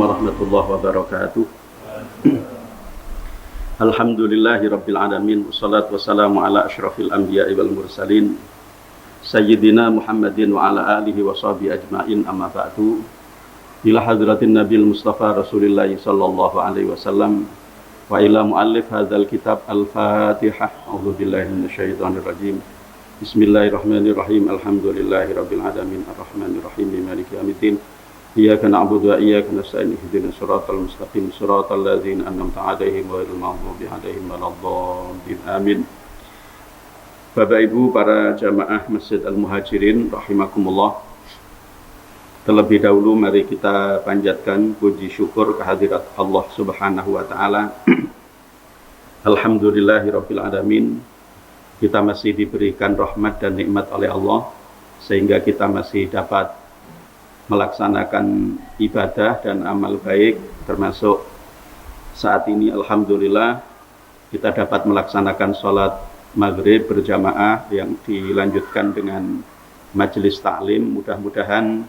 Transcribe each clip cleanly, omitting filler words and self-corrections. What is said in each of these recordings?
warahmatullahi wabarakatuh. Alhamdulillahirabbil alamin wassalatu wassalamu ala asyrafil anbiya'i wal mursalin sayyidina Muhammadin wa ala alihi wa sahbihi ajmain, amma ba'du. Ila hadratin Nabil Mustafa Rasulillah sallallahu alaihi wasallam wa ila muallif hadzal kitab Al-Fatihah. A'udzu billahi minasyaitonir rajim. Bismillahirrahmanirrahim. Alhamdulillahirabbil alamin arrahmanir rahim maliki yaumiddin. Iyyaka na'budu wa iyyaka nasta'in ihdinas siratal mustaqim siratal ladzina an'amta 'alaihim ghairil maghdubi 'alaihim waladdallin. Amin. Bapak Ibu para jamaah Masjid Al-Muhajirin rahimakumullah. Terlebih dahulu mari kita panjatkan puji syukur kehadirat Allah Subhanahu wa taala. Alhamdulillahirabbil alamin. Kita masih diberikan rahmat dan nikmat oleh Allah sehingga kita masih dapat melaksanakan ibadah dan amal baik, termasuk saat ini alhamdulillah kita dapat melaksanakan sholat maghrib berjamaah yang dilanjutkan dengan majelis taklim. Mudah-mudahan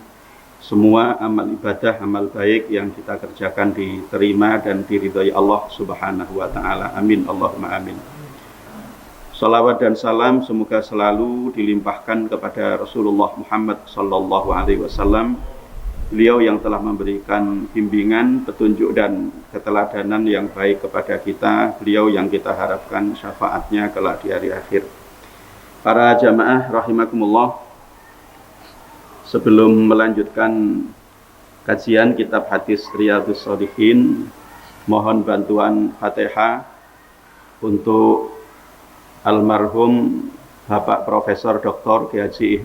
semua amal ibadah, amal baik yang kita kerjakan diterima dan diridhai Allah Subhanahu wa taala. Amin Allahumma amin. Salawat dan salam semoga selalu dilimpahkan kepada Rasulullah Muhammad sallallahu alaihi wasallam. Beliau yang telah memberikan bimbingan, petunjuk dan keteladanan yang baik kepada kita. Beliau yang kita harapkan syafaatnya kelak di hari akhir. Para jamaah rahimakumullah, sebelum melanjutkan kajian kitab hadis Riyadhus Shalihin, mohon bantuan Fatihah untuk almarhum Bapak Profesor Dr. Kiai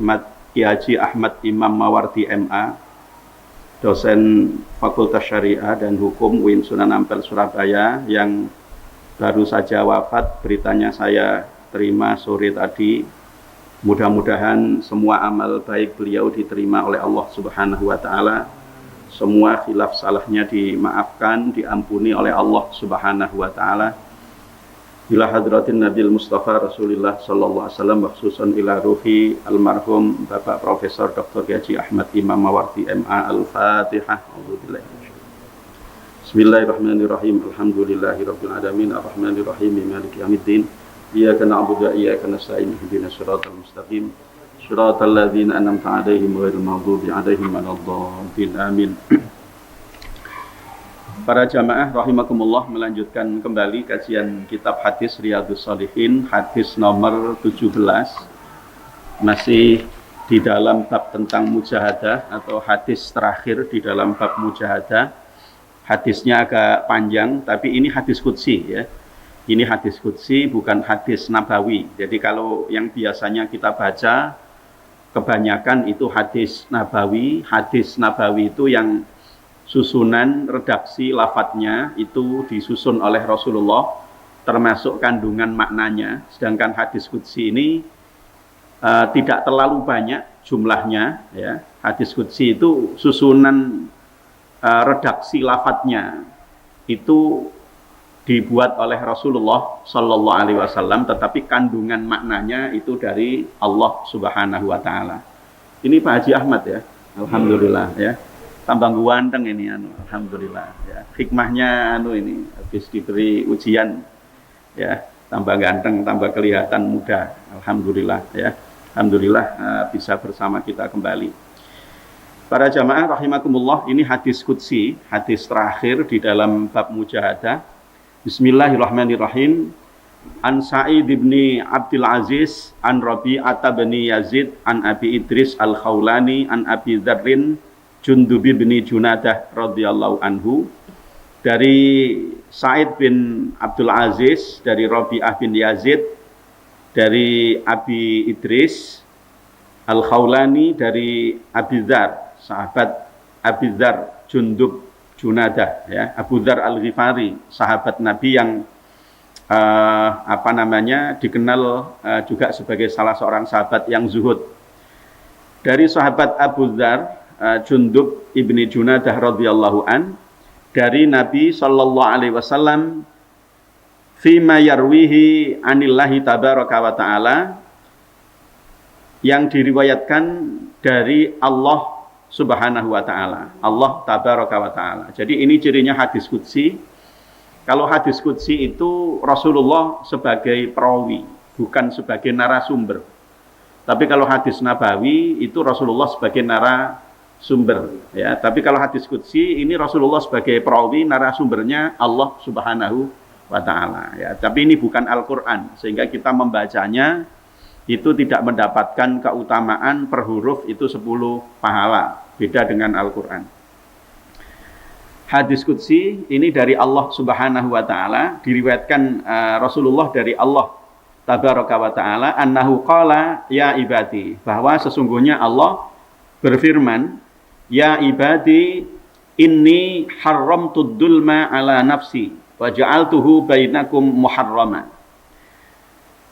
Haji Ahmad Imam Mawardi MA, dosen Fakultas Syariah dan Hukum UIN Sunan Ampel Surabaya, yang baru saja wafat. Beritanya saya terima sore tadi. Mudah-mudahan semua amal baik beliau diterima oleh Allah Subhanahu wa taala. Semua khilaf salahnya dimaafkan, diampuni oleh Allah Subhanahu wa taala. Ila hadratin Nabil Mustafa Rasulillah sallallahu alaihi wasallam, khususan ila ruhi almarhum Bapak Profesor Dr. Haji Ahmad Imam Mawardi MA. Al-Fatihah. Bismillahirrahmanirrahim. Alhamdulillahirabbil alamin arrahmanir rahim maliki yaumiddin. Iyyaka na'budu wa iyyaka nasta'in ihdinas siratal mustaqim siratal ladzina an'amta 'alaihim ghairil maghdubi 'alaihim waladdallin. Amin. Para jamaah rahimakumullah, melanjutkan kembali kajian kitab hadis Riyadhus Shalihin, hadis nomor 17, masih di dalam bab tentang mujahadah atau hadis terakhir di dalam bab mujahadah. Hadisnya agak panjang, tapi ini hadis qudsi ya. Ini hadis qudsi, bukan hadis nabawi. Jadi kalau yang biasanya kita baca kebanyakan itu hadis nabawi. Hadis nabawi itu yang susunan redaksi lafadznya itu disusun oleh Rasulullah, termasuk kandungan maknanya. Sedangkan hadis qudsi ini tidak terlalu banyak jumlahnya ya. Hadis qudsi itu susunan redaksi lafadznya itu dibuat oleh Rasulullah sallallahu alaihi wasallam, tetapi kandungan maknanya itu dari Allah Subhanahu wa taala. Ini Pak Haji Ahmad ya. Alhamdulillah ya. Tambah ganteng ini alhamdulillah ya. Hikmahnya ini habis diberi ujian ya, tambah ganteng, tambah kelihatan muda. Alhamdulillah ya. Alhamdulillah bisa bersama kita kembali. Para jamaah rahimakumullah, ini hadis qudsi, hadis terakhir di dalam bab mujahadah. Bismillahirrahmanirrahim. An Sa'id bin Abdul Aziz an Rabi'ah bin Yazid an Abi Idris Al-Khawlani an Abi Dzarrin Jundub bin Junadah radhiyallahu anhu, dari Sa'id bin Abdul Aziz, dari Rabi'ah bin Yazid, dari Abi Idris Al-Khawlani, dari Abi Dzar, sahabat Abi Dzar Jundub Junadah ya, Abu Dzar Al-Ghifari, sahabat Nabi yang dikenal juga sebagai salah seorang sahabat yang zuhud. Dari sahabat Abu Dzar Jundub ibni Junadah radhiyallahu an, dari Nabi sallallahu alaihi wasallam, fima yarwihi anillahi tabaraka wa ta'ala, yang diriwayatkan dari Allah Subhanahu wa ta'ala. Allah tabaraka wa ta'ala. Jadi ini cirinya hadis qudsi. Kalau hadis qudsi itu Rasulullah sebagai perawi, bukan sebagai narasumber. Tapi kalau hadis nabawi itu Rasulullah sebagai narasumber. Ya. Tapi kalau hadis qudsi ini Rasulullah sebagai perawi, narasumbernya Allah Subhanahu wa ta'ala. Ya. Tapi ini bukan Al-Quran, sehingga kita membacanya itu tidak mendapatkan keutamaan per huruf itu 10 pahala. Beda dengan Al-Quran. Hadis qudsi ini dari Allah Subhanahu wa ta'ala, diriwayatkan Rasulullah dari Allah tabaraka wa ta'ala, annahu qala ya ibadi, bahwa sesungguhnya Allah berfirman, ya ibadi inni haramtud dulma ala nafsi wa ja'altuhu bainakum muharrama.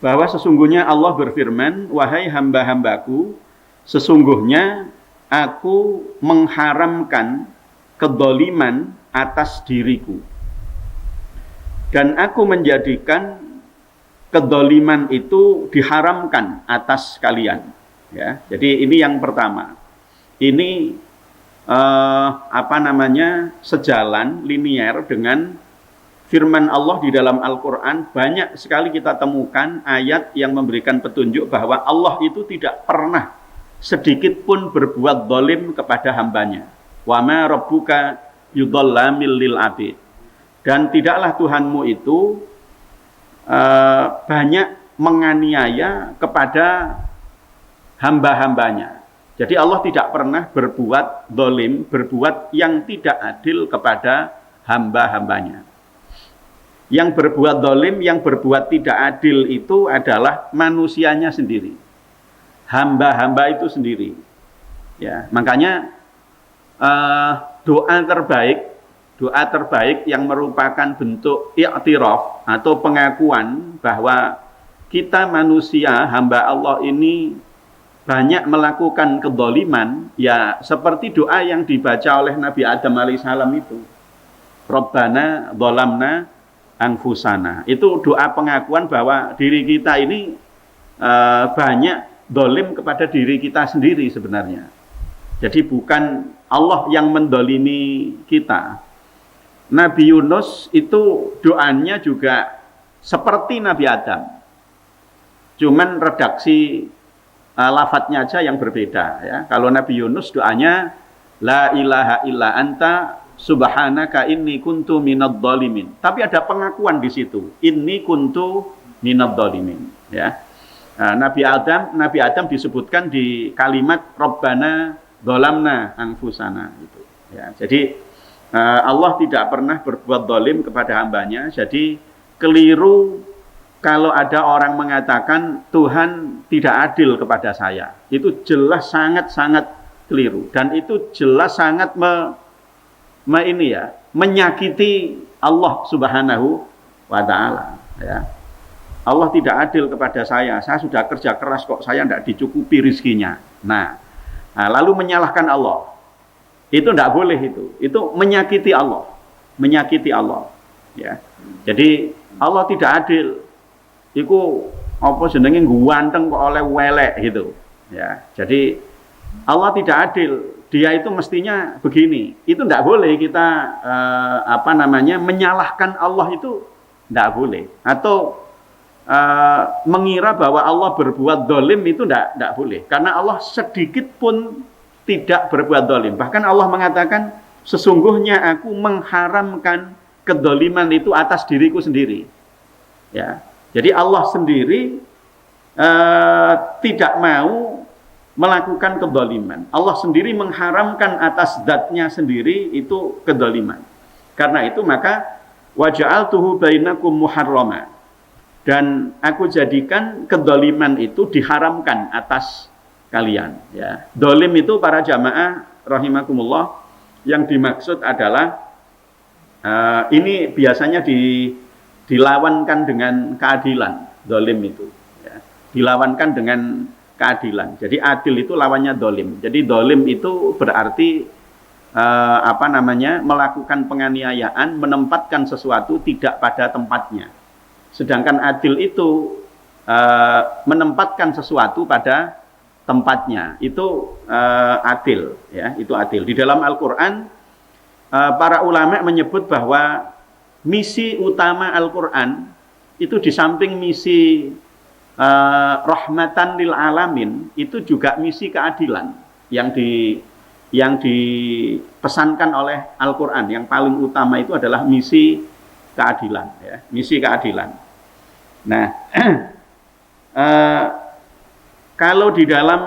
Bahwa sesungguhnya Allah berfirman, wahai hamba-hambaku, sesungguhnya aku mengharamkan kedoliman atas diriku, dan aku menjadikan kedoliman itu diharamkan atas kalian. Ya, jadi ini yang pertama. Ini sejalan linier dengan firman Allah di dalam Al-Quran. Banyak sekali kita temukan ayat yang memberikan petunjuk bahwa Allah itu tidak pernah sedikit pun berbuat zalim kepada hambanya. Wa ma rabbuka yudhallamil lil abid. Dan tidaklah Tuhanmu itu banyak menganiaya kepada hamba-hambanya. Jadi Allah tidak pernah berbuat zalim, berbuat yang tidak adil kepada hamba-hambanya. Yang berbuat zalim, yang berbuat tidak adil itu adalah manusianya sendiri, hamba-hamba itu sendiri. Ya, makanya doa terbaik yang merupakan bentuk i'tiraf atau pengakuan bahwa kita manusia hamba Allah ini banyak melakukan kedzaliman, ya seperti doa yang dibaca oleh Nabi Adam alaihissalam itu, Rabbana dzalamna anfusana. Itu doa pengakuan bahwa diri kita ini banyak zalim kepada diri kita sendiri sebenarnya. Jadi bukan Allah yang mendolimi kita. Nabi Yunus itu doanya juga seperti Nabi Adam, cuman redaksi lafadznya aja yang berbeda. Ya. Kalau Nabi Yunus doanya la ilaha illa anta subhanaka inni kuntu minadh dhalimin. Tapi ada pengakuan di situ, inni kuntu minadh dhalimin. Ya. Nabi Adam disebutkan di kalimat Rabbana dzalamna anfusana itu. Ya. Jadi Allah tidak pernah berbuat zalim kepada hambanya. Jadi keliru kalau ada orang mengatakan Tuhan tidak adil kepada saya. Itu jelas sangat-sangat keliru, dan itu jelas sangat menyakiti Allah Subhanahu wa ta'ala. Ya. Allah tidak adil kepada saya sudah kerja keras kok saya tidak dicukupi rizkinya. Nah, lalu menyalahkan Allah. Itu tidak boleh itu menyakiti Allah, ya. Jadi Allah tidak adil. Iku apa jenenge ganteng kok oleh welek gitu, ya. Jadi Allah tidak adil. Dia itu mestinya begini. Itu tidak boleh kita menyalahkan Allah, itu tidak boleh. Atau mengira bahwa Allah berbuat zalim itu tidak boleh. Karena Allah sedikit pun tidak berbuat zalim. Bahkan Allah mengatakan, sesungguhnya aku mengharamkan kedzaliman itu atas diriku sendiri. Ya. Jadi Allah sendiri tidak mau melakukan kedzaliman. Allah sendiri mengharamkan atas zatnya sendiri itu kedzaliman. Karena itu maka waja'altuhu bainakum muharrama. Dan aku jadikan kedzaliman itu diharamkan atas kalian. Ya. Dolim itu para jamaah rahimakumullah, yang dimaksud adalah ini biasanya dilawankan dengan keadilan. Dolim itu ya. Dilawankan dengan keadilan. Jadi adil itu lawannya dolim. Jadi dolim itu berarti melakukan penganiayaan, menempatkan sesuatu tidak pada tempatnya. Sedangkan adil itu menempatkan sesuatu pada tempatnya. Itu adil, ya, itu adil. Di dalam Al-Qur'an para ulama menyebut bahwa misi utama Al-Qur'an itu di samping misi rahmatan lil alamin, itu juga misi keadilan yang dipesankan oleh Al-Qur'an. Yang paling utama itu adalah misi keadilan, ya, misi keadilan. Nah, kalau di dalam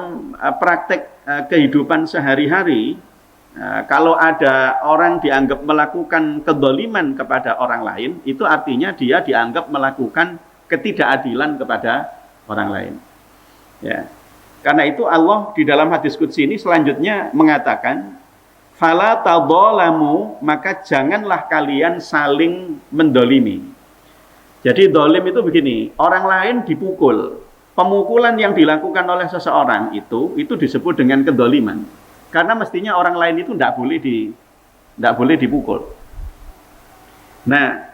praktek kehidupan sehari-hari, kalau ada orang dianggap melakukan kedzaliman kepada orang lain, itu artinya dia dianggap melakukan ketidakadilan kepada orang lain. Ya. Karena itu Allah di dalam hadis qudsi ini selanjutnya mengatakan, fala tadzalamu, maka janganlah kalian saling mendolimi. Jadi dolim itu begini, orang lain dipukul, pemukulan yang dilakukan oleh seseorang itu disebut dengan kedoliman. Karena mestinya orang lain itu tidak boleh dipukul. Nah,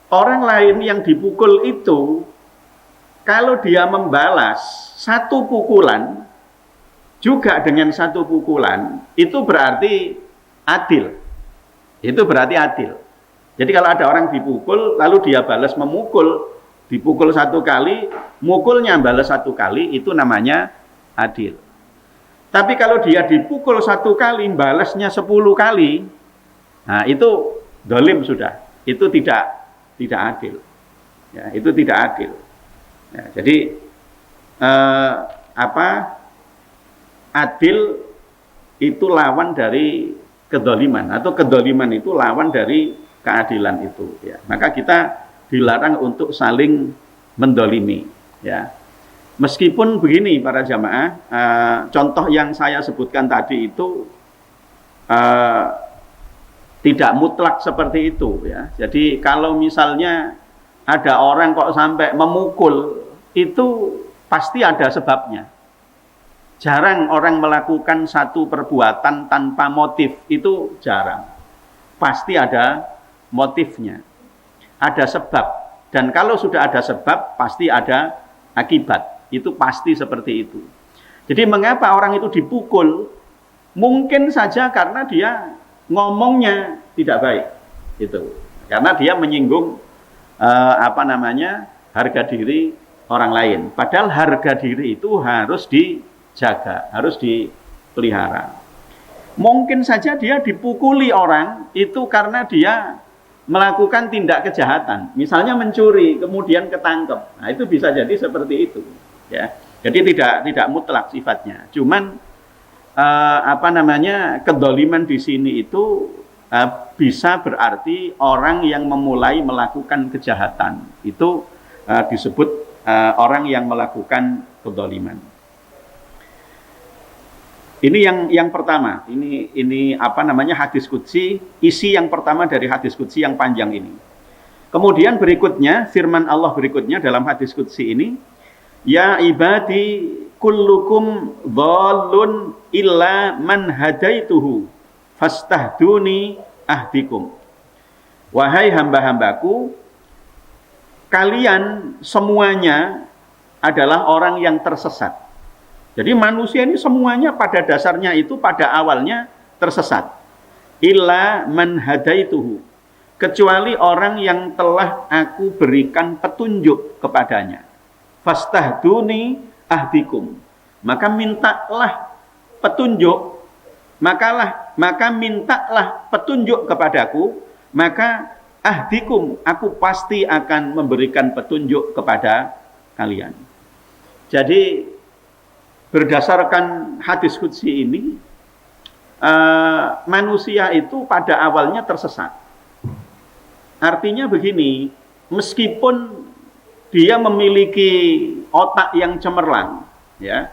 orang lain yang dipukul itu, kalau dia membalas satu pukulan juga dengan satu pukulan, itu berarti adil. Itu berarti adil. Jadi kalau ada orang dipukul, lalu dia balas memukul, dipukul satu kali, mukulnya balas satu kali, itu namanya adil. Tapi kalau dia dipukul satu kali, balasnya 10 kali, nah itu dolim sudah. Itu tidak adil. Ya, itu tidak adil. Ya, jadi adil itu lawan dari kedoliman, atau kedoliman itu lawan dari keadilan itu. Ya. Maka kita dilarang untuk saling mendolimi. Ya. Meskipun begini para jamaah, contoh yang saya sebutkan tadi itu tidak mutlak seperti itu. Ya. Jadi kalau misalnya ada orang kok sampai memukul, itu pasti ada sebabnya. Jarang orang melakukan satu perbuatan tanpa motif, itu jarang. Pasti ada motifnya, ada sebab. Dan kalau sudah ada sebab, pasti ada akibat. Itu pasti seperti itu. Jadi mengapa orang itu dipukul? Mungkin saja karena dia ngomongnya tidak baik. Itu. Karena dia menyinggung harga diri orang lain. Padahal harga diri itu harus dijaga, harus dipelihara. Mungkin saja dia dipukuli orang itu karena dia melakukan tindak kejahatan, misalnya mencuri kemudian ketangkep. Nah, itu bisa jadi seperti itu, ya. Jadi tidak mutlak sifatnya. Cuman kedoliman di sini itu bisa berarti orang yang memulai melakukan kejahatan. Itu disebut orang yang melakukan kedoliman. Ini yang pertama. Ini hadis qudsi, isi yang pertama dari hadis qudsi yang panjang ini. Kemudian berikutnya, firman Allah berikutnya dalam hadis qudsi ini, ya ibadi kullukum dhallun illa man hadaituhu fastahduni ahdikum. Wahai hamba-hambaku, kalian semuanya adalah orang yang tersesat. Jadi manusia ini semuanya pada dasarnya itu pada awalnya tersesat. Illa man hadaituhu, kecuali orang yang telah aku berikan petunjuk kepadanya. Fastahduni ahdikum, maka mintalah petunjuk, maka mintalah petunjuk kepadaku, maka ahdikum, aku pasti akan memberikan petunjuk kepada kalian. Jadi berdasarkan hadis qudsi ini, manusia itu pada awalnya tersesat. Artinya begini, meskipun dia memiliki otak yang cemerlang, ya,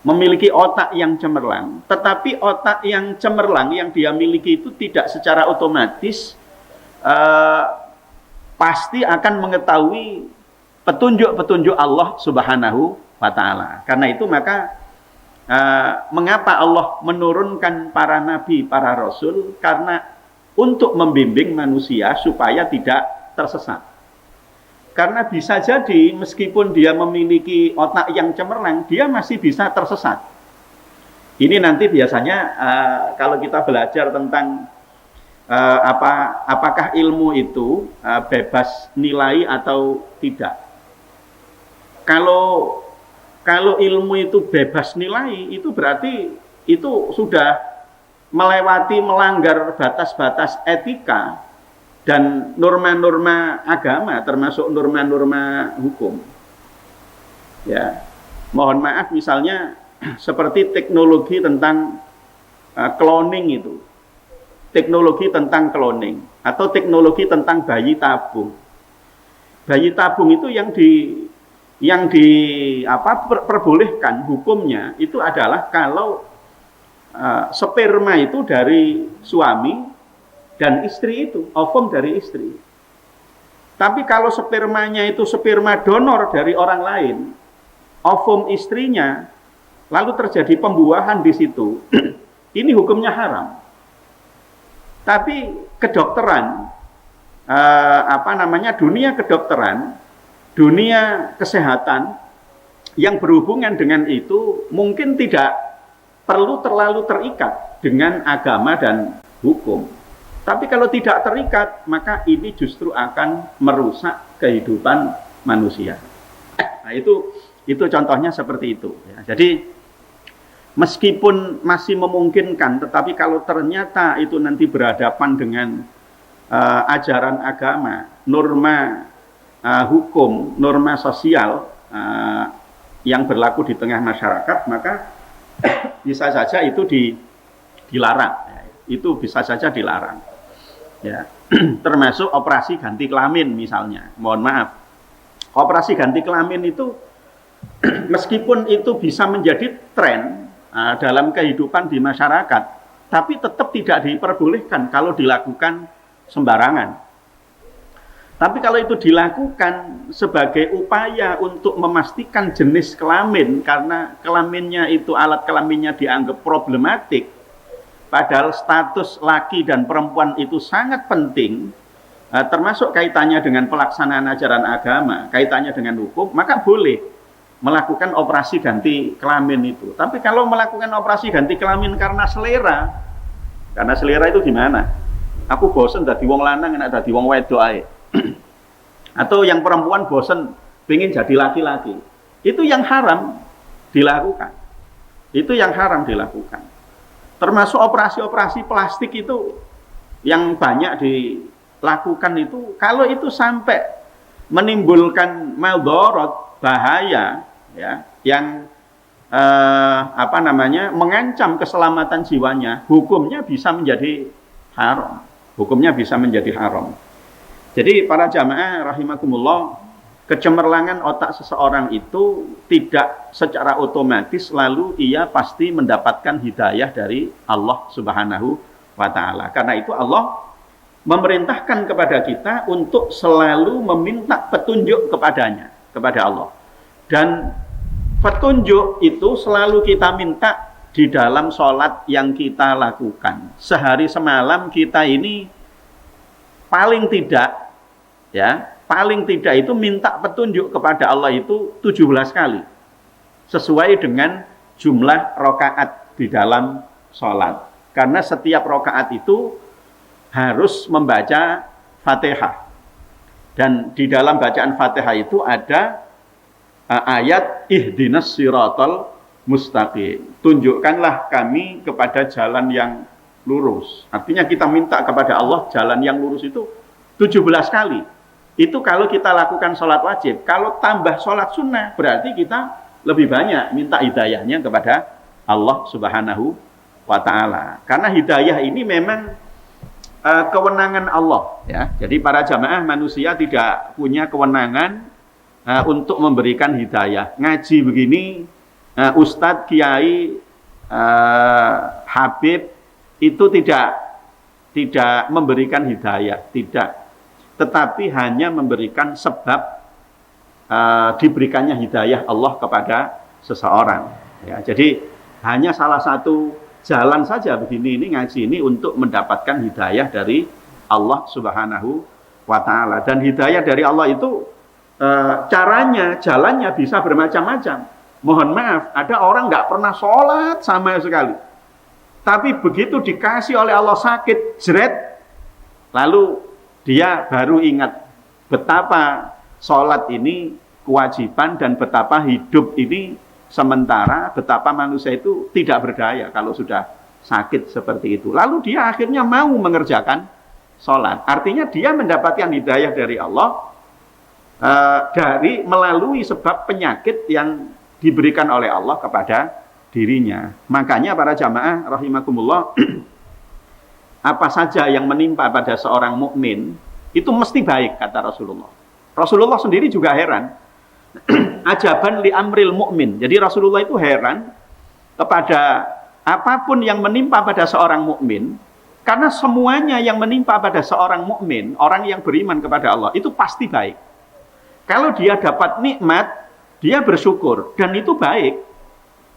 memiliki otak yang cemerlang, tetapi otak yang cemerlang yang dia miliki itu tidak secara otomatis pasti akan mengetahui petunjuk-petunjuk Allah Subhanahu wa ta'ala. Karena itu maka mengapa Allah menurunkan para nabi, para rasul? Karena untuk membimbing manusia supaya tidak tersesat. Karena bisa jadi meskipun dia memiliki otak yang cemerlang, dia masih bisa tersesat. Ini nanti biasanya kalau kita belajar tentang apakah ilmu itu bebas nilai atau tidak. Kalau ilmu itu bebas nilai, itu berarti itu sudah melanggar batas-batas etika dan norma-norma agama, termasuk norma-norma hukum. Ya, mohon maaf misalnya seperti teknologi tentang cloning itu, teknologi tentang cloning atau teknologi tentang bayi tabung. Bayi tabung itu yang diperbolehkan hukumnya itu adalah kalau sperma itu dari suami dan istri itu, ovum dari istri. Tapi kalau spermanya itu sperma donor dari orang lain, ovum istrinya, lalu terjadi pembuahan di situ, ini hukumnya haram. Tapi kedokteran, dunia kedokteran, dunia kesehatan yang berhubungan dengan itu mungkin tidak perlu terlalu terikat dengan agama dan hukum. Tapi kalau tidak terikat, maka ini justru akan merusak kehidupan manusia. Nah, itu contohnya seperti itu. Ya. Jadi meskipun masih memungkinkan, tetapi kalau ternyata itu nanti berhadapan dengan ajaran agama, norma hukum, norma sosial yang berlaku di tengah masyarakat, maka bisa saja itu dilarang. Ya. Itu bisa saja dilarang. Ya, termasuk operasi ganti kelamin misalnya. Mohon maaf, operasi ganti kelamin itu meskipun itu bisa menjadi tren dalam kehidupan di masyarakat, tapi tetap tidak diperbolehkan kalau dilakukan sembarangan. Tapi kalau itu dilakukan sebagai upaya untuk memastikan jenis kelamin, karena kelaminnya itu, alat kelaminnya dianggap problematik, padahal status laki dan perempuan itu sangat penting, termasuk kaitannya dengan pelaksanaan ajaran agama, kaitannya dengan hukum, maka boleh melakukan operasi ganti kelamin itu. Tapi kalau melakukan operasi ganti kelamin karena selera itu gimana? Aku bosen dadi wong lanang, enak dadi wong wedok ae. Atau yang perempuan bosen pengen jadi laki-laki. Itu yang haram dilakukan. Itu yang haram dilakukan. Termasuk operasi-operasi plastik itu yang banyak dilakukan itu, kalau itu sampai menimbulkan maldorot, bahaya, ya, yang mengancam keselamatan jiwanya, hukumnya bisa menjadi haram. Hukumnya bisa menjadi haram. Jadi para jamaah rahimakumullah, kecemerlangan otak seseorang itu tidak secara otomatis lalu ia pasti mendapatkan hidayah dari Allah Subhanahu wa Ta'ala. Karena itu Allah memerintahkan kepada kita untuk selalu meminta petunjuk kepadanya, kepada Allah. Dan petunjuk itu selalu kita minta di dalam sholat yang kita lakukan. Sehari semalam kita ini paling tidak itu minta petunjuk kepada Allah itu 17 kali. Sesuai dengan jumlah rakaat di dalam sholat. Karena setiap rakaat itu harus membaca Fatihah. Dan di dalam bacaan Fatihah itu ada ayat ihdinas siratal mustaqim. Tunjukkanlah kami kepada jalan yang lurus. Artinya kita minta kepada Allah jalan yang lurus itu 17 kali. Itu kalau kita lakukan sholat wajib. Kalau tambah sholat sunnah, berarti kita lebih banyak minta hidayahnya kepada Allah Subhanahu wa Ta'ala. Karena hidayah ini memang kewenangan Allah. Ya. Jadi para jamaah manusia tidak punya kewenangan untuk memberikan hidayah. Ngaji begini, Ustadz, Kiai, Habib, itu tidak memberikan hidayah. Tidak. Tetapi hanya memberikan sebab diberikannya hidayah Allah kepada seseorang. Ya, jadi hanya salah satu jalan saja begini ini ngaji ini untuk mendapatkan hidayah dari Allah Subhanahu wa Ta'ala. Dan hidayah dari Allah itu caranya, jalannya bisa bermacam-macam. Mohon maaf, ada orang nggak pernah sholat sama sekali. Tapi begitu dikasih oleh Allah sakit, jeret, lalu dia baru ingat betapa sholat ini kewajiban dan betapa hidup ini sementara, betapa manusia itu tidak berdaya kalau sudah sakit seperti itu. Lalu dia akhirnya mau mengerjakan sholat. Artinya dia mendapatkan hidayah dari Allah dari melalui sebab penyakit yang diberikan oleh Allah kepada dirinya. Makanya para jamaah rahimakumullah, apa saja yang menimpa pada seorang mukmin itu mesti baik, kata Rasulullah. Rasulullah sendiri juga heran. Ajaban li amril mukmin. Jadi Rasulullah itu heran kepada apapun yang menimpa pada seorang mukmin, karena semuanya yang menimpa pada seorang mukmin, orang yang beriman kepada Allah, itu pasti baik. Kalau dia dapat nikmat, dia bersyukur, dan itu baik.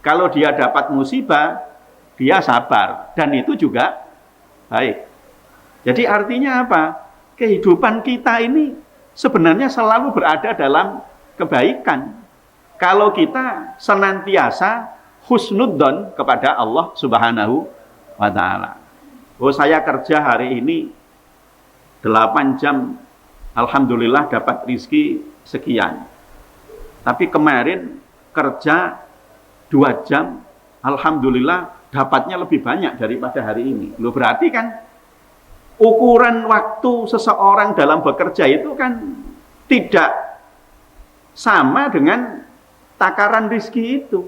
Kalau dia dapat musibah, dia sabar, dan itu juga baik. Jadi artinya apa? Kehidupan kita ini sebenarnya selalu berada dalam kebaikan. Kalau kita senantiasa husnudzon kepada Allah Subhanahu wa Ta'ala. Oh, saya kerja hari ini 8 jam, alhamdulillah dapat rezeki sekian. Tapi kemarin kerja 2 jam, alhamdulillah dapatnya lebih banyak daripada hari ini. Loh, berarti kan ukuran waktu seseorang dalam bekerja itu kan tidak sama dengan takaran rezeki itu.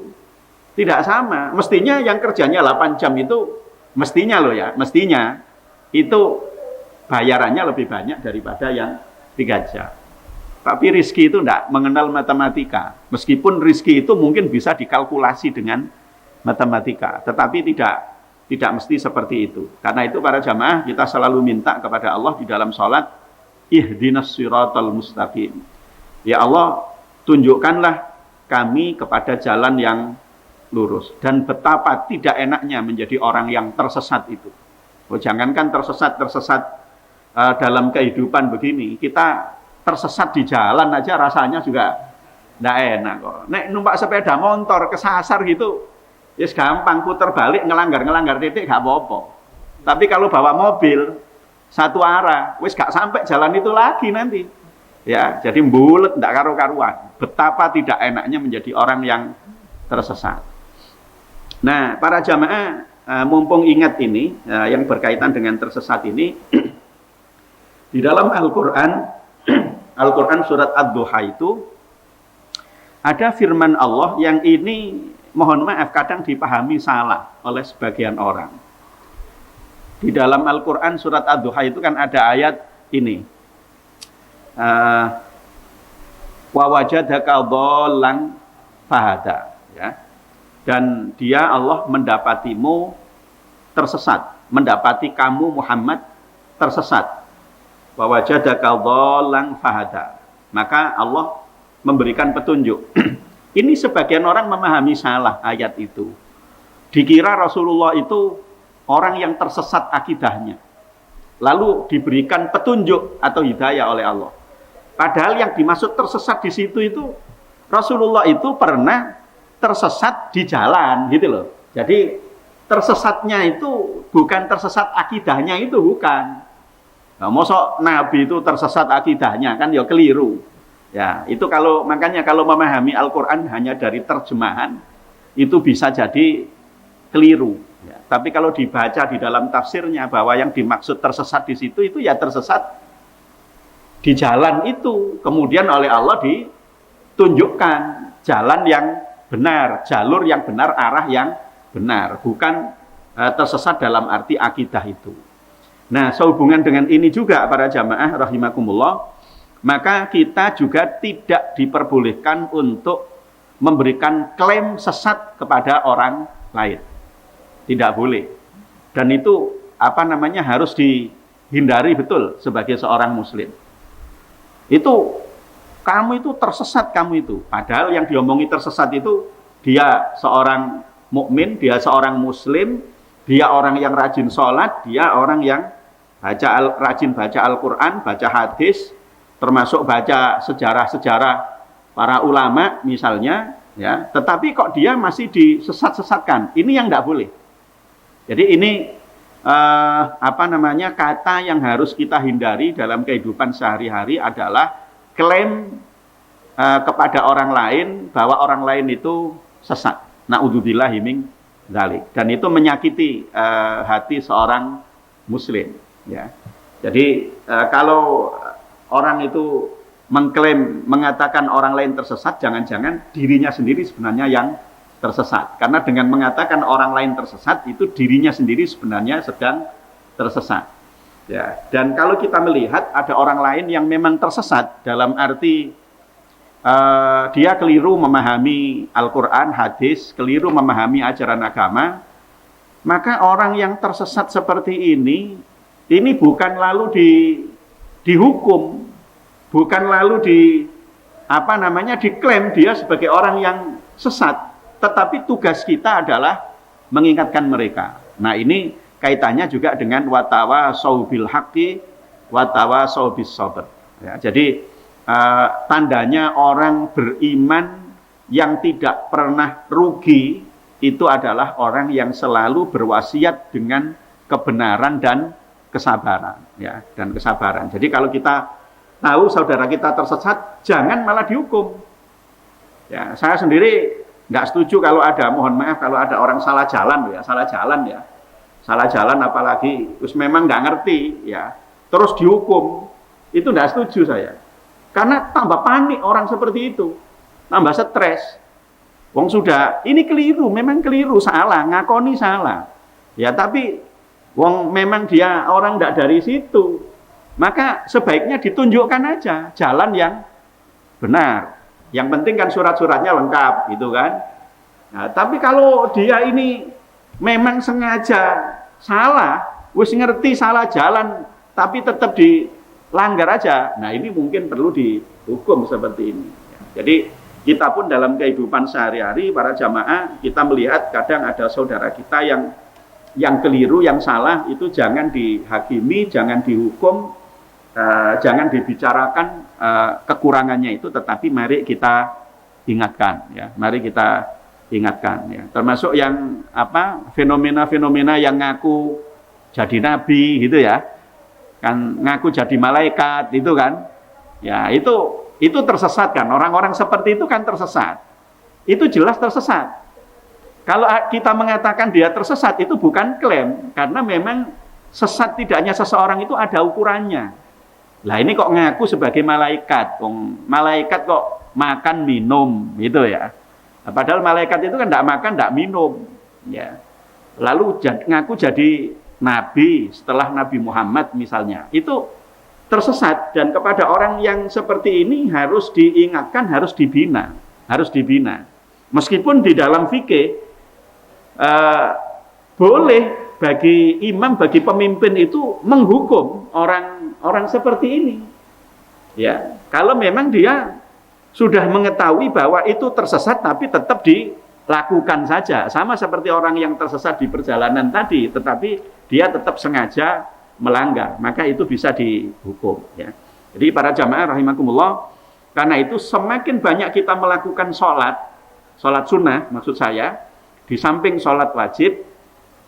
Tidak sama. Mestinya yang kerjanya 8 jam itu, mestinya loh ya, mestinya itu bayarannya lebih banyak daripada yang 3 jam. Tapi rizki itu tidak mengenal matematika. Meskipun rizki itu mungkin bisa dikalkulasi dengan matematika. Tetapi tidak mesti seperti itu. Karena itu para jamaah kita selalu minta kepada Allah di dalam sholat, ihdinas siratal mustaqim. Ya Allah, tunjukkanlah kami kepada jalan yang lurus. Dan betapa tidak enaknya menjadi orang yang tersesat itu. Oh, jangankan tersesat dalam kehidupan begini. Kita tersesat di jalan aja rasanya juga tidak enak kok. Nek numpak sepeda motor kesasar gitu, ya gampang, putar balik ngelanggar titik gak apa-apa. Tapi kalau bawa mobil satu arah, wis gak sampai jalan itu lagi nanti. Ya, jadi mbulet ndak karu-karuan. Betapa tidak enaknya menjadi orang yang tersesat. Nah, para jamaah mumpung ingat ini yang berkaitan dengan tersesat ini di dalam Al-Quran surat Ad-Duha itu ada firman Allah yang ini mohon maaf kadang dipahami salah oleh sebagian orang. Di dalam Al-Quran surat Ad-Duha itu kan ada ayat ini, wa wajadaka dhallan fahada, ya. Dan dia Allah mendapatimu tersesat, mendapati kamu Muhammad tersesat. Wa wajadaka dhallan fahada. Maka Allah memberikan petunjuk. Ini sebagian orang memahami salah ayat itu. Dikira Rasulullah itu orang yang tersesat akidahnya. Lalu diberikan petunjuk atau hidayah oleh Allah. Padahal yang dimaksud tersesat di situ itu Rasulullah itu pernah tersesat di jalan gitu loh. Jadi tersesatnya itu bukan tersesat akidahnya, itu bukan. Nah, mosok Nabi itu tersesat akidahnya kan ya keliru. Ya, itu makanya kalau memahami Al-Qur'an hanya dari terjemahan itu bisa jadi keliru. Ya, tapi kalau dibaca di dalam tafsirnya bahwa yang dimaksud tersesat di situ itu ya tersesat di jalan itu. Kemudian oleh Allah ditunjukkan jalan yang benar, jalur yang benar, arah yang benar, bukan tersesat dalam arti akidah itu. Nah, sehubungan dengan ini juga para jamaah rahimakumullah, maka kita juga tidak diperbolehkan untuk memberikan klaim sesat kepada orang lain. Tidak boleh. Dan itu harus dihindari betul sebagai seorang muslim. Itu kamu itu tersesat, kamu itu. Padahal yang diomongi tersesat itu dia seorang mukmin, dia seorang muslim, dia orang yang rajin sholat, dia orang yang rajin baca Al-Quran, baca hadis, termasuk baca sejarah-sejarah para ulama misalnya, ya, tetapi kok dia masih disesat-sesatkan. Ini yang tidak boleh. Jadi ini kata yang harus kita hindari dalam kehidupan sehari-hari adalah klaim kepada orang lain bahwa orang lain itu sesat. Na'udzubillahi min dzalik. Dan itu menyakiti hati seorang muslim, ya. Jadi kalau orang itu mengatakan orang lain tersesat, jangan-jangan dirinya sendiri sebenarnya yang tersesat. Karena dengan mengatakan orang lain tersesat, itu dirinya sendiri sebenarnya sedang tersesat. Ya. Dan kalau kita melihat ada orang lain yang memang tersesat dalam arti dia keliru memahami Al-Quran, hadis, keliru memahami ajaran agama, maka orang yang tersesat seperti ini bukan lalu dihukum, bukan lalu diklaim dia sebagai orang yang sesat, tetapi tugas kita adalah mengingatkan mereka. Nah, ini kaitannya juga dengan watawasau bil haqqi watawasau bis sabr. Ya, jadi tandanya orang beriman yang tidak pernah rugi itu adalah orang yang selalu berwasiat dengan kebenaran dan kesabaran, ya, dan kesabaran. Jadi kalau kita tahu saudara kita tersesat, jangan malah dihukum. Ya, saya sendiri nggak setuju kalau ada, mohon maaf, kalau ada orang salah jalan, salah jalan apalagi terus memang nggak ngerti, ya, terus dihukum, itu nggak setuju saya. Karena tambah panik orang seperti itu, tambah stres. Wong sudah, ini keliru, memang keliru, salah, ngakoni salah. Ya, tapi wong memang dia orang tidak dari situ, maka sebaiknya ditunjukkan aja jalan yang benar. Yang penting kan surat-suratnya lengkap, gitu kan. Nah, tapi kalau dia ini memang sengaja salah, wis ngerti salah jalan, tapi tetap dilanggar aja, nah ini mungkin perlu dihukum seperti ini. Jadi kita pun dalam kehidupan sehari-hari, para jamaah, kita melihat kadang ada saudara kita yang keliru, yang salah, itu jangan dihakimi, jangan dihukum, jangan dibicarakan kekurangannya itu, tetapi mari kita ingatkan, ya, mari kita ingatkan, ya. Termasuk yang fenomena-fenomena yang ngaku jadi nabi, gitu ya, kan ngaku jadi malaikat, itu kan, ya, itu tersesat kan, orang-orang seperti itu kan tersesat, itu jelas tersesat. Kalau kita mengatakan dia tersesat, itu bukan klaim, karena memang sesat tidaknya seseorang itu ada ukurannya. Lah ini kok ngaku sebagai malaikat, malaikat kok makan minum, gitu ya. Padahal malaikat itu kan tidak makan, tidak minum, ya. Lalu ngaku jadi nabi setelah Nabi Muhammad misalnya, itu tersesat. Dan kepada orang yang seperti ini harus diingatkan, harus dibina. Meskipun di dalam fikih boleh bagi imam, bagi pemimpin itu menghukum orang seperti ini, ya, kalau memang dia sudah mengetahui bahwa itu tersesat tapi tetap dilakukan saja, sama seperti orang yang tersesat di perjalanan tadi, tetapi dia tetap sengaja melanggar, maka itu bisa dihukum, ya. Jadi para jamaah rahimakumullah, karena itu semakin banyak kita melakukan sholat sunnah maksud saya, di samping sholat wajib,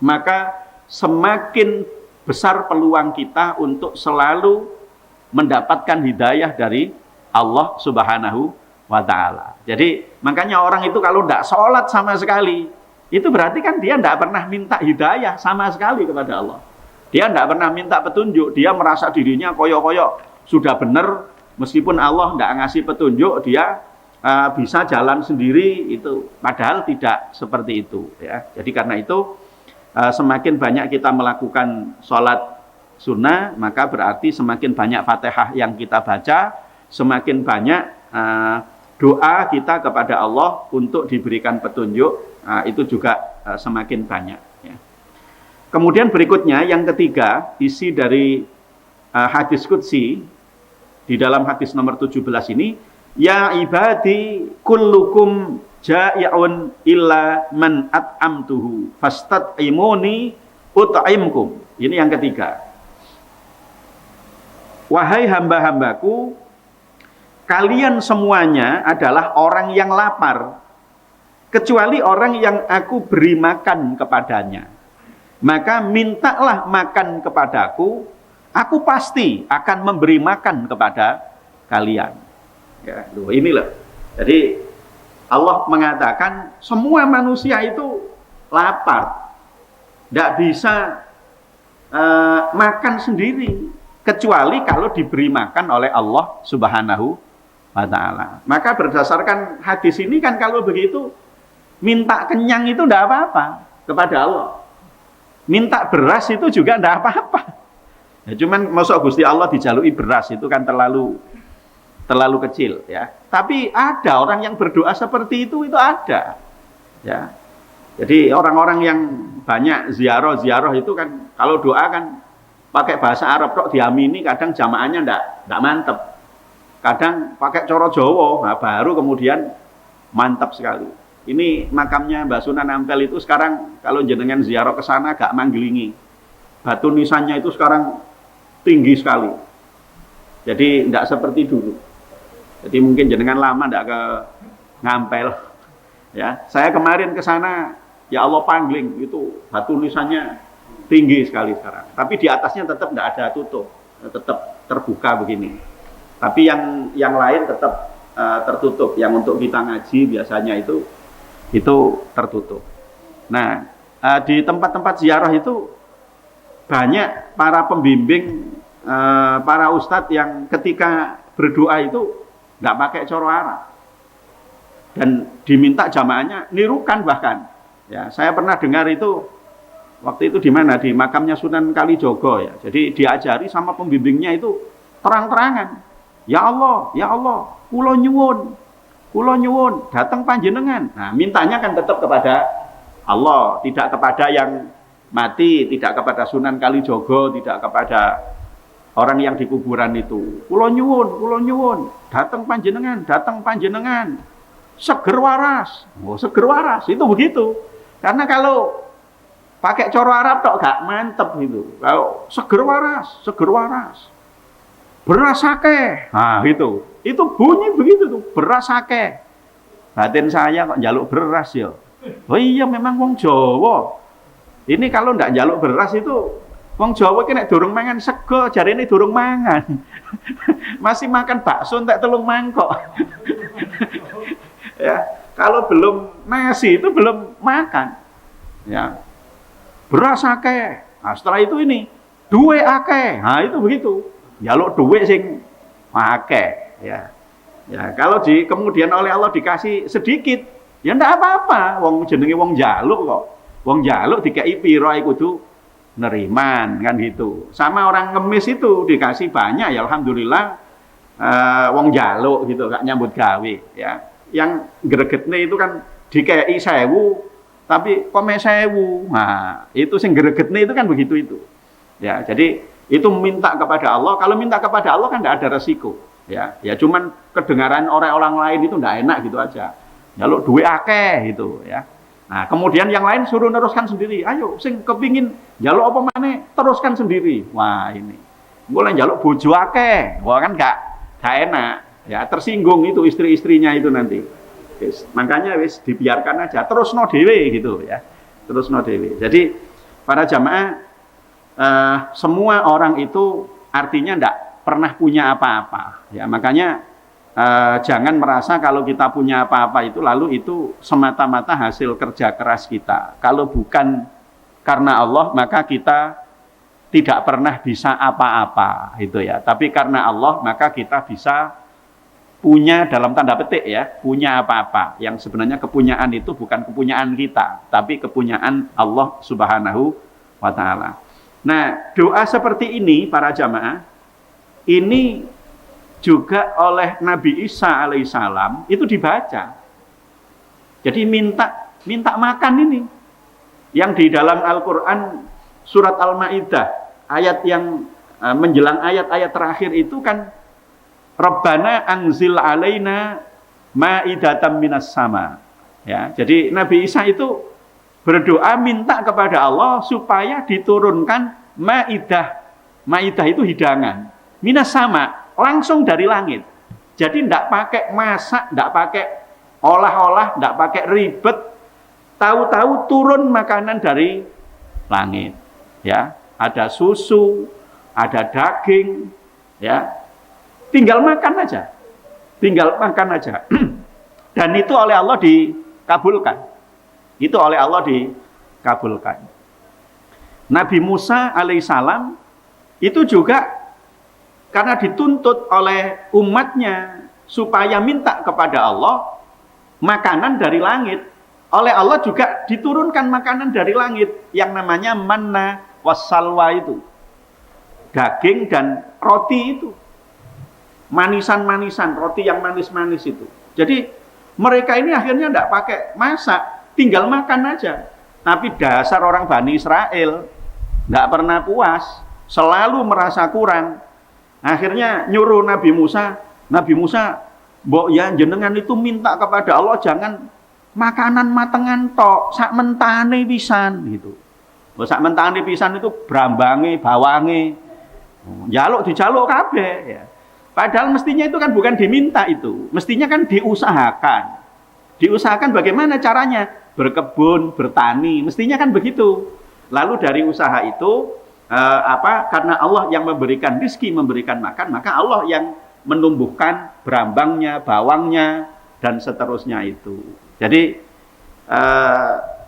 maka semakin besar peluang kita untuk selalu mendapatkan hidayah dari Allah Subhanahu wa Ta'ala. Jadi makanya orang itu kalau tidak sholat sama sekali, itu berarti kan dia tidak pernah minta hidayah sama sekali kepada Allah. Dia tidak pernah minta petunjuk, dia merasa dirinya koyok-koyok sudah benar, meskipun Allah tidak ngasih petunjuk, dia bisa jalan sendiri, itu padahal tidak seperti itu, ya. Jadi karena itu semakin banyak kita melakukan sholat sunnah, maka berarti semakin banyak Fatihah yang kita baca, semakin banyak doa kita kepada Allah untuk diberikan petunjuk, itu juga semakin banyak, ya. Kemudian berikutnya yang ketiga, isi dari hadis qudsi di dalam hadis nomor 17 ini, ya ibadi kullukum ja'i'un illa man at'amtuhu fastat'imuni ut'imkum. Ini yang ketiga. Wahai hamba-hambaku, kalian semuanya adalah orang yang lapar, kecuali orang yang aku beri makan kepadanya. Maka mintalah makan kepadaku, aku pasti akan memberi makan kepada kalian. Ya, inilah. Jadi Allah mengatakan semua manusia itu lapar, tidak bisa makan sendiri, kecuali kalau diberi makan oleh Allah Subhanahu wa Ta'ala. Maka berdasarkan hadis ini kan kalau begitu minta kenyang itu tidak apa-apa kepada Allah. Minta beras itu juga tidak apa-apa. Ya, cuman masuk Gusti Allah dijalui beras itu kan terlalu kecil ya. Tapi ada orang yang berdoa seperti itu ada. Ya. Jadi orang-orang yang banyak ziarah itu kan kalau doa kan pakai bahasa Arab kok diamini, kadang jamaahnya ndak mantep. Kadang pakai coro Jawa, nah baru kemudian mantap sekali. Ini makamnya Mbah Sunan Ampel itu sekarang kalau jenengan ziarah ke sana agak manggelingi. Batu nisannya itu sekarang tinggi sekali. Jadi tidak seperti dulu. Jadi mungkin jenengan lama tidak ke Ngampel. Ya, saya kemarin ke sana, ya Allah pangling itu batu nisannya tinggi sekali sekarang. Tapi di atasnya tetap tidak ada tutup, tetap terbuka begini. Tapi yang lain tetap tertutup. Yang untuk kita ngaji biasanya itu tertutup. Nah, di tempat-tempat ziarah itu banyak para pembimbing, para ustadz yang ketika berdoa itu nggak pakai coro Arab dan diminta jamaahnya nirukan bahkan. Ya, saya pernah dengar itu waktu itu di mana, di makamnya Sunan Kalijogo ya. Jadi diajari sama pembimbingnya itu terang-terangan. Ya Allah, kula nyuwun, datang panjenengan. Nah, mintanya kan tetap kepada Allah, tidak kepada yang mati, tidak kepada Sunan Kalijogo, tidak kepada orang yang di kuburan itu. Kula nyuwun, datang panjenengan. Seger waras. Oh, seger waras itu begitu. Karena kalau pakai coro Arab tok gak mantep gitu. Kalau seger waras. Beras akeh. Nah, itu bunyi begitu tuh, beras akeh. Batin saya kok njaluk beras ya. Oh iya memang wong Jawa. Ini kalau ndak njaluk beras itu wong Jawa ki nek durung mangan sego jarene durung mangan. Masih makan bakso entek 3 mangkok. Ya, kalau belum nasi itu belum makan. Ya. Beras akeh. Nah, setelah itu ini duwe akeh. Nah, itu begitu. Njaluk duwe sing akeh. Ya, kalau kemudian oleh Allah dikasih sedikit, ya ndak apa-apa. Wong jenenge wong njaluk kok. Wong njaluk dikei pira iku kudu neriman kan gitu. Sama orang ngemis itu dikasih banyak ya alhamdulillah, wong njaluk gitu gak nyambut gawe ya. Yang gregetne itu kan dikei 1000 tapi kome 1000. Nah, itu sing gregetne itu kan begitu itu. Ya, jadi itu minta kepada Allah. Kalau minta kepada Allah kan tidak ada resiko. Ya cuman kedengaran orang lain itu tidak enak gitu aja. Njaluk duwe akeh gitu ya. Nah, kemudian yang lain suruh neruskan sendiri. Ayo sing kepingin njaluk apa maneh teruskan sendiri. Wah, ini. Boleh njaluk bojo akeh. Wah kan gak enak. Ya, tersinggung itu istri-istrinya itu nanti. Makanya wis dibiarkan aja, terusno dhewe gitu ya. Terusno dhewe. Jadi para jamaah, semua orang itu artinya ndak pernah punya apa-apa ya, makanya jangan merasa kalau kita punya apa-apa itu lalu itu semata-mata hasil kerja keras kita. Kalau bukan karena Allah maka kita tidak pernah bisa apa-apa itu ya, tapi karena Allah maka kita bisa punya dalam tanda petik ya, punya apa-apa yang sebenarnya kepunyaan itu bukan kepunyaan kita tapi kepunyaan Allah Subhanahu wa Ta'ala. Nah, doa seperti ini para jamaah, ini juga oleh Nabi Isa alaihissalam itu dibaca. Jadi minta makan ini. Yang di dalam Al-Quran surat Al-Ma'idah, ayat yang menjelang ayat-ayat terakhir itu kan Rabbana anzil alaina ma'idatam minas sama. Ya, jadi Nabi Isa itu berdoa minta kepada Allah supaya diturunkan ma'idah. Ma'idah itu hidangan. Minas sama, langsung dari langit. Jadi tidak pakai masak, tidak pakai olah-olah, tidak pakai ribet. Tahu-tahu turun makanan dari langit. Ya, ada susu, ada daging, ya. Tinggal makan aja. Tinggal makan aja. Dan itu oleh Allah dikabulkan. Itu oleh Allah dikabulkan. Nabi Musa alaihissalam itu juga karena dituntut oleh umatnya supaya minta kepada Allah makanan dari langit. Oleh Allah juga diturunkan makanan dari langit yang namanya manna wassalwa itu. Daging dan roti itu. Manisan-manisan, roti yang manis-manis itu. Jadi mereka ini akhirnya tidak pakai masak, tinggal makan aja. Tapi dasar orang Bani Israel nggak pernah puas, selalu merasa kurang. Akhirnya nyuruh Nabi Musa, mbok ya jenengan itu minta kepada Allah jangan makanan matengan tok, sak mentane pisan gitu. Sak mentane pisan itu brambange, bawange. Jaluk dijaluk kabeh ya. Padahal mestinya itu kan bukan diminta itu, mestinya kan diusahakan. Diusahakan bagaimana caranya? Berkebun, bertani, mestinya kan begitu. Lalu dari usaha itu karena Allah yang memberikan rezeki, memberikan makan, maka Allah yang menumbuhkan berambangnya, bawangnya dan seterusnya itu. Jadi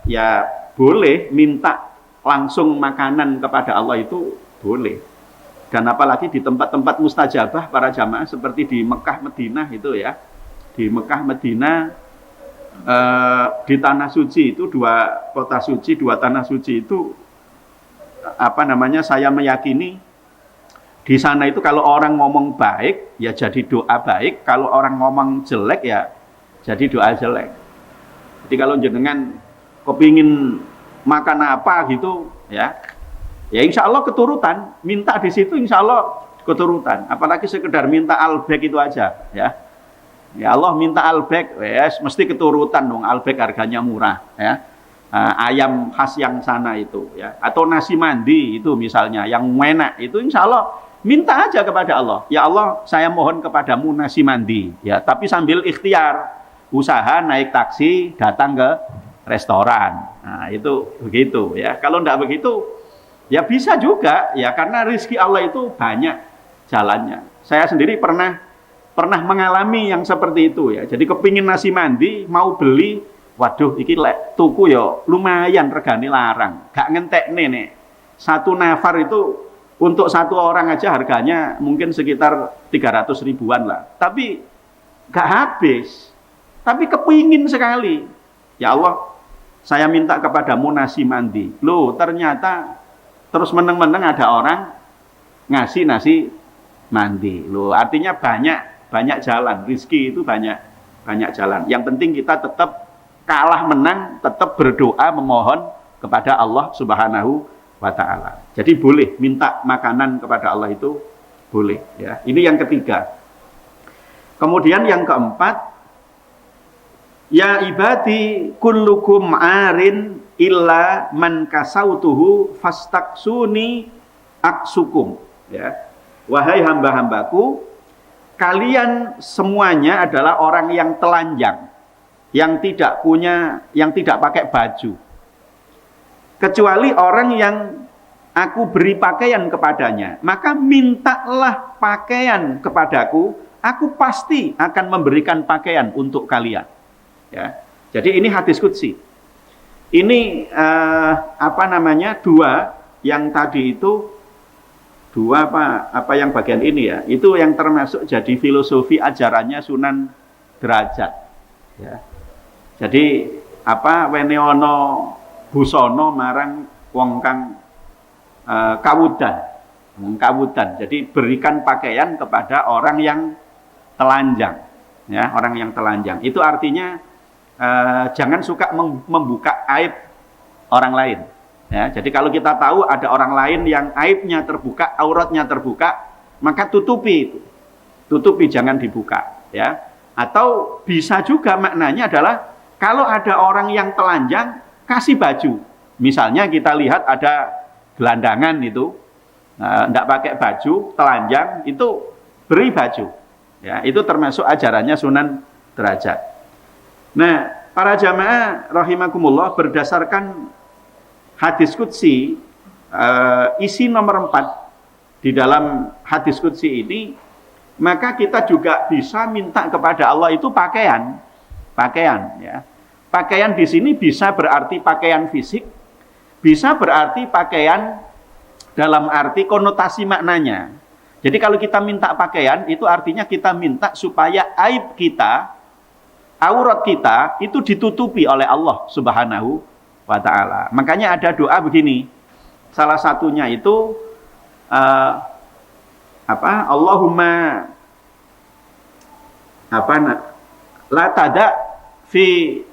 ya boleh minta langsung makanan kepada Allah itu boleh. Dan apalagi di tempat-tempat mustajabah para jamaah seperti di Mekah Madinah itu ya. Di Mekah Madinah di tanah suci itu dua kota suci, dua tanah suci itu saya meyakini di sana itu kalau orang ngomong baik ya jadi doa baik, kalau orang ngomong jelek ya jadi doa jelek. Jadi kalau jenengan kepingin makan apa gitu ya insya Allah keturutan, minta di situ insya Allah keturutan. Apalagi sekedar minta albek itu aja ya. Ya Allah minta albek, yes, mesti keturutan dong. Albek harganya murah, ya. Ayam khas yang sana itu, ya. Atau nasi mandi itu misalnya, yang enak itu, insya Allah minta aja kepada Allah. Ya Allah, saya mohon kepadamu nasi mandi, ya. Tapi sambil ikhtiar, usaha naik taksi datang ke restoran. Nah itu begitu, ya. Kalau enggak begitu, ya bisa juga, ya. Karena rezeki Allah itu banyak jalannya. Saya sendiri pernah mengalami yang seperti itu ya. Jadi kepingin nasi mandi, mau beli, waduh iki lek tuku ya lumayan regane larang. Gak ngentekne nek. Satu nafar itu untuk satu orang aja harganya mungkin sekitar 300 ribuan lah. Tapi gak habis. Tapi kepingin sekali. Ya Allah, saya minta kepadamu nasi mandi. Loh, ternyata terus meneng-meneng ada orang ngasih nasi mandi. Loh, artinya banyak jalan, rezeki itu banyak jalan. Yang penting kita tetap kalah menang, tetap berdoa memohon kepada Allah Subhanahu wa taala. Jadi boleh minta makanan kepada Allah itu boleh ya. Ini yang ketiga. Kemudian yang keempat, ya ibadi kullukum arin illa man kasautuhu fastaksuni aksukum ya. Wahai hamba-hambaku, kalian semuanya adalah orang yang telanjang, yang tidak pakai baju. Kecuali orang yang aku beri pakaian kepadanya, maka mintalah pakaian kepadaku, aku pasti akan memberikan pakaian untuk kalian. Ya. Jadi ini hadis qudsi. Ini dua yang tadi itu. Dua apa yang bagian ini ya, itu yang termasuk jadi filosofi ajarannya Sunan Derajat ya. Jadi wene ana busana marang wong kang kawudan. Jadi berikan pakaian kepada orang yang telanjang ya, orang yang telanjang. Itu artinya jangan suka membuka aib orang lain. Ya, jadi kalau kita tahu ada orang lain yang aibnya terbuka, auratnya terbuka, maka tutupi itu. Tutupi, jangan dibuka, ya. Atau bisa juga maknanya adalah kalau ada orang yang telanjang, kasih baju. Misalnya kita lihat ada gelandangan itu, enggak pakai baju, telanjang, itu beri baju. Ya, itu termasuk ajarannya Sunan Derajat. Nah, para jamaah rahimakumullah, berdasarkan hadis qudsi isi nomor 4 di dalam hadis qudsi ini, maka kita juga bisa minta kepada Allah itu pakaian ya. Pakaian di sini bisa berarti pakaian fisik, bisa berarti pakaian dalam arti konotasi maknanya. Jadi kalau kita minta pakaian, itu artinya kita minta supaya aib kita, aurat kita itu ditutupi oleh Allah Subhanahu wa ta'ala. Makanya ada doa begini. Salah satunya itu Allahumma la tada fi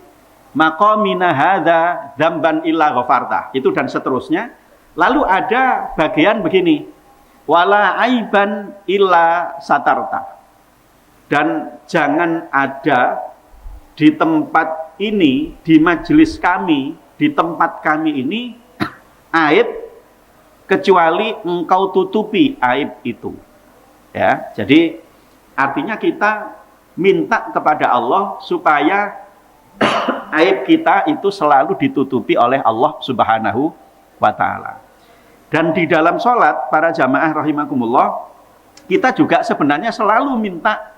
maqamina hadza dzamban illa ghafarta. Itu dan seterusnya. Lalu ada bagian begini. Wala aiban illa satarta. Dan jangan ada di tempat ini, di majelis kami, di tempat kami ini aib kecuali engkau tutupi aib itu. Ya, jadi artinya kita minta kepada Allah supaya aib kita itu selalu ditutupi oleh Allah Subhanahu wa ta'ala. Dan di dalam sholat, para jamaah rahimakumullah, kita juga sebenarnya selalu minta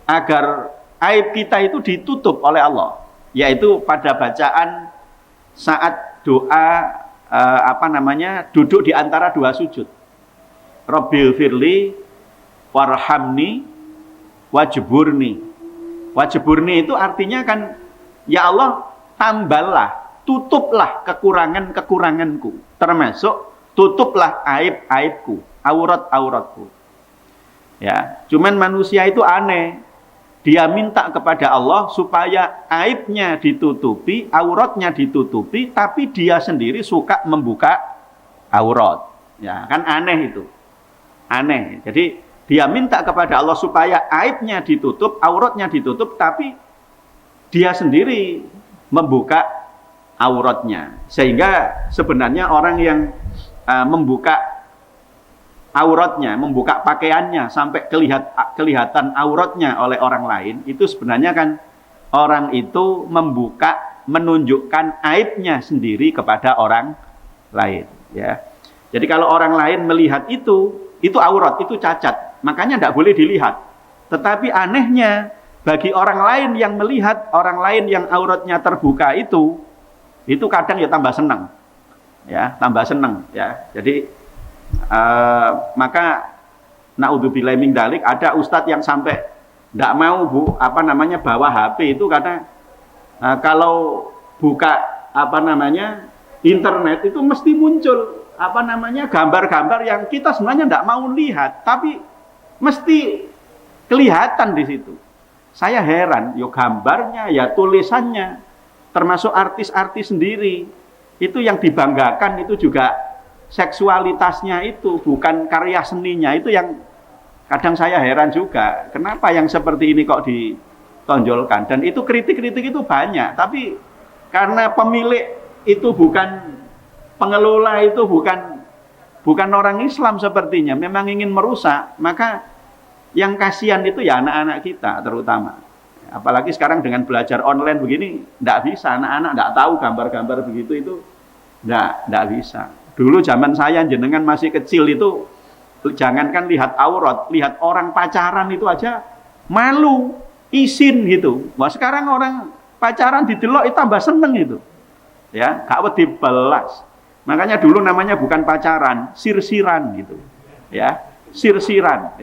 agar aib kita itu ditutup oleh Allah, yaitu pada bacaan saat doa duduk di antara dua sujud. Rabbil firli warhamni wajburni. Wajburni itu artinya kan, ya Allah, tambahlah, tutuplah kekurangan-kekuranganku, termasuk tutuplah aib-aibku, aurat-auratku. Ya, cuman manusia itu aneh. Dia minta kepada Allah supaya aibnya ditutupi, auratnya ditutupi, tapi dia sendiri suka membuka aurat. Ya, kan aneh itu. Aneh. Jadi dia minta kepada Allah supaya aibnya ditutup, auratnya ditutup, tapi dia sendiri membuka auratnya. Sehingga sebenarnya orang yang membuka auratnya, membuka pakaiannya sampai kelihatan auratnya oleh orang lain, itu sebenarnya kan orang itu menunjukkan aibnya sendiri kepada orang lain, ya. Jadi kalau orang lain melihat itu aurat, itu cacat, makanya tidak boleh dilihat. Tetapi anehnya bagi orang lain yang melihat orang lain yang auratnya terbuka itu kadang ya tambah senang, ya, tambah senang, ya. Jadi maka naudzubillahi min dzalik, ada ustadz yang sampai tidak mau bawa HP itu karena kalau buka internet itu mesti muncul gambar-gambar yang kita sebenarnya tidak mau lihat, tapi mesti kelihatan di situ. Saya heran, yo gambarnya, ya tulisannya, termasuk artis-artis sendiri itu yang dibanggakan itu juga seksualitasnya, itu bukan karya seninya. Itu yang kadang saya heran juga, kenapa yang seperti ini kok ditonjolkan. Dan itu kritik-kritik itu banyak, tapi karena pemilik itu bukan pengelola, itu bukan orang Islam sepertinya, memang ingin merusak, maka yang kasihan itu ya anak-anak kita terutama. Apalagi sekarang dengan belajar online begini, tidak bisa, anak-anak tidak tahu gambar-gambar begitu, itu tidak bisa. Dulu zaman saya jenengan masih kecil itu, jangankan lihat aurat, lihat orang pacaran itu aja malu, izin gitu. Wah, sekarang orang pacaran didelok itu tambah seneng itu. Ya, gak wedi belas. Makanya dulu namanya bukan pacaran, sirsiran gitu. Ya, sirsiran.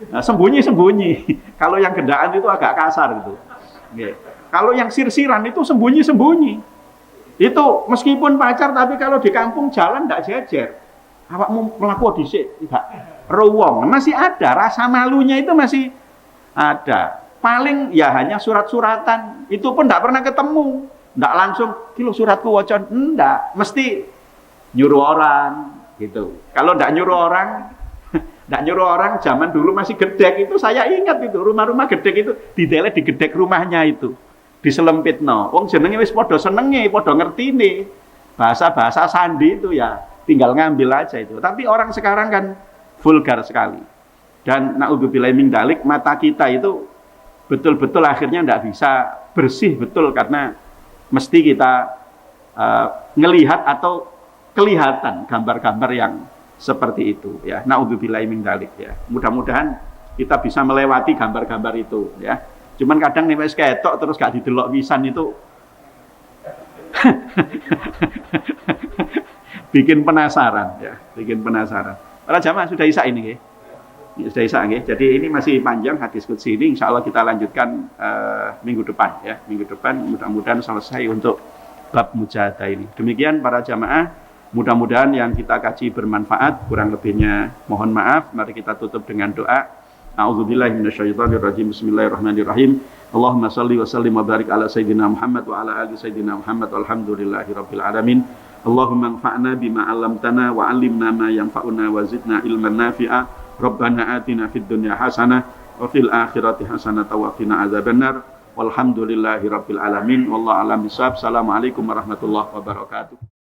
Nah, sembunyi-sembunyi. Kalau yang gendaan itu agak kasar gitu. Oke. Kalau yang sirsiran itu sembunyi-sembunyi. Itu meskipun pacar, tapi kalau di kampung jalan tidak jejer. Awakmu melaku dhisik, tidak rewong. Masih ada rasa malunya, itu masih ada. Paling ya hanya surat-suratan. Itu pun tidak pernah ketemu. Tidak langsung, kilo suratku wocon. Enggak, mesti nyuruh orang gitu. Kalau tidak nyuruh orang, zaman dulu masih gedek itu, saya ingat itu rumah-rumah gedek itu didelet di gedek rumahnya itu. Diselempitno. Wong jenenge wis padha senenge, padha ngertine. Bahasa-bahasa sandi itu ya tinggal ngambil aja itu. Tapi orang sekarang kan vulgar sekali. Dan naudzubillahi min dzalik, mata kita itu betul-betul akhirnya tidak bisa bersih betul karena mesti kita ngelihat atau kelihatan gambar-gambar yang seperti itu ya. Naudzubillahi min dzalik ya. Mudah-mudahan kita bisa melewati gambar-gambar itu ya. Cuman kadang nek wis ketok terus gak didelok pisan itu bikin penasaran ya, bikin penasaran. Para jamaah sudah isya ini nggih. Sudah isya nggih. Jadi ini masih panjang hadis qudsi ini, insyaallah kita lanjutkan minggu depan ya. Minggu depan mudah-mudahan selesai untuk bab mujahadah ini. Demikian para jamaah, mudah-mudahan yang kita kaji bermanfaat. Kurang lebihnya mohon maaf. Mari kita tutup dengan doa. A'udzubillahi minasyaitonirrajim. Bismillahirrahmanirrahim. Allahumma shalli wa sallim wa barik ala sayyidina Muhammad wa ala ali sayyidina Muhammad walhamdulillahirabbil alamin. Allahumma anfa'na bima 'allamtana wa 'allimna ma yanfa'una wa zidna ilman nafi'a. Rabbana atina fid dunya hasanah wa fil akhirati hasanah wa qina adzabannar. Walhamdulillahirabbil alamin. Wallahu a'lam bishawab. Assalamualaikum warahmatullahi wabarakatuh.